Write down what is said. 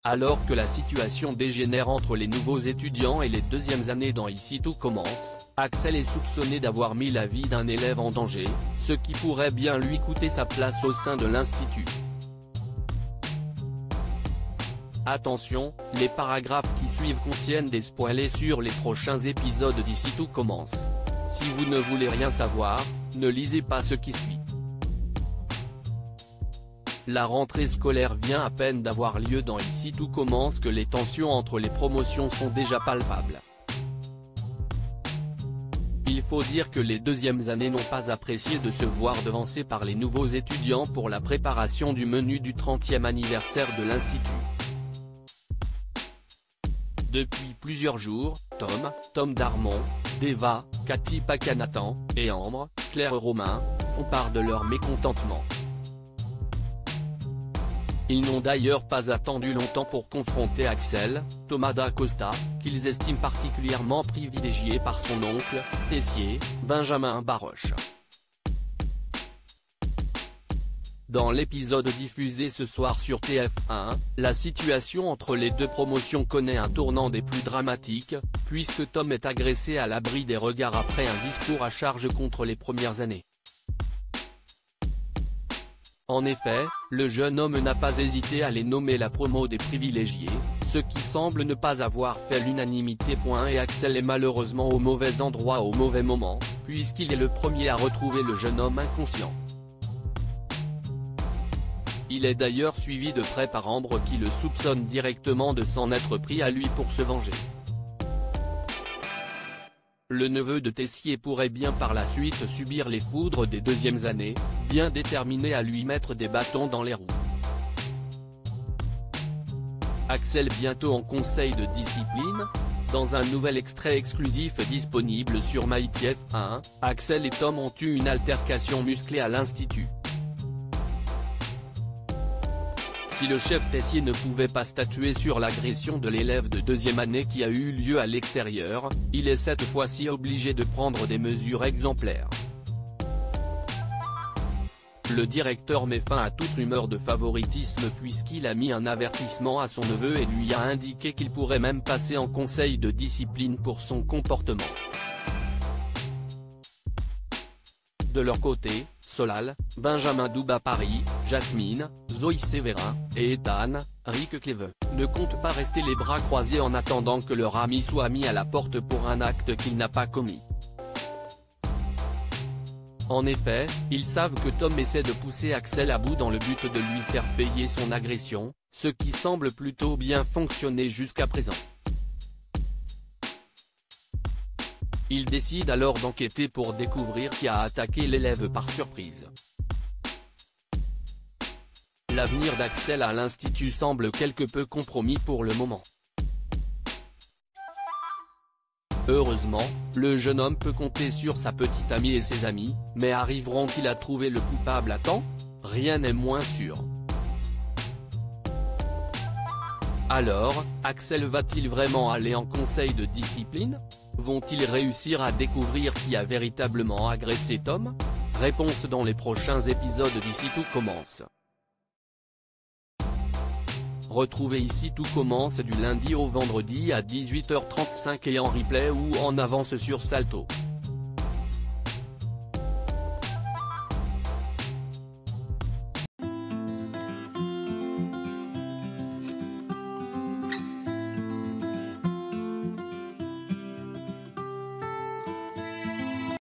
Alors que la situation dégénère entre les nouveaux étudiants et les deuxièmes années dans Ici tout commence, Axel est soupçonné d'avoir mis la vie d'un élève en danger, ce qui pourrait bien lui coûter sa place au sein de l'institut. Attention, les paragraphes qui suivent contiennent des spoilers sur les prochains épisodes d'Ici tout commence. Si vous ne voulez rien savoir, ne lisez pas ce qui suit. La rentrée scolaire vient à peine d'avoir lieu dans Ici tout commence que les tensions entre les promotions sont déjà palpables. Il faut dire que les deuxièmes années n'ont pas apprécié de se voir devancées par les nouveaux étudiants pour la préparation du menu du 30e anniversaire de l'institut. Depuis plusieurs jours, Tom Darmon, Deva, Cathy Pacanatan, et Ambre, Claire Romain, font part de leur mécontentement. Ils n'ont d'ailleurs pas attendu longtemps pour confronter Axel, Thomas Dacosta, qu'ils estiment particulièrement privilégié par son oncle, Tessier, Benjamin Baroche. Dans l'épisode diffusé ce soir sur TF1, la situation entre les deux promotions connaît un tournant des plus dramatiques, puisque Tom est agressé à l'abri des regards après un discours à charge contre les premières années. En effet, le jeune homme n'a pas hésité à les nommer la promo des privilégiés, ce qui semble ne pas avoir fait l'unanimité. Et Axel est malheureusement au mauvais endroit au mauvais moment, puisqu'il est le premier à retrouver le jeune homme inconscient. Il est d'ailleurs suivi de près par Ambre qui le soupçonne directement de s'en être pris à lui pour se venger. Le neveu de Tessier pourrait bien par la suite subir les foudres des deuxièmes années, bien déterminé à lui mettre des bâtons dans les roues. Axel bientôt en conseil de discipline. Dans un nouvel extrait exclusif disponible sur MyTF1, Axel et Tom ont eu une altercation musclée à l'institut. Si le chef Tessier ne pouvait pas statuer sur l'agression de l'élève de deuxième année qui a eu lieu à l'extérieur, il est cette fois-ci obligé de prendre des mesures exemplaires. Le directeur met fin à toute rumeur de favoritisme puisqu'il a mis un avertissement à son neveu et lui a indiqué qu'il pourrait même passer en conseil de discipline pour son comportement. De leur côté, Solal, Benjamin Doubapari, Jasmine, Zoé Sévérin, et Ethan, Rick Cleve, ne comptent pas rester les bras croisés en attendant que leur ami soit mis à la porte pour un acte qu'il n'a pas commis. En effet, ils savent que Tom essaie de pousser Axel à bout dans le but de lui faire payer son agression, ce qui semble plutôt bien fonctionner jusqu'à présent. Ils décident alors d'enquêter pour découvrir qui a attaqué l'élève par surprise. L'avenir d'Axel à l'institut semble quelque peu compromis pour le moment. Heureusement, le jeune homme peut compter sur sa petite amie et ses amis, mais arriveront-ils à trouver le coupable à temps? Rien n'est moins sûr. Alors, Axel va-t-il vraiment aller en conseil de discipline? Vont-ils réussir à découvrir qui a véritablement agressé Tom? Réponse dans les prochains épisodes d'Ici tout commence. Retrouvez Ici tout commence du lundi au vendredi à 18h35 et en replay ou en avance sur Salto.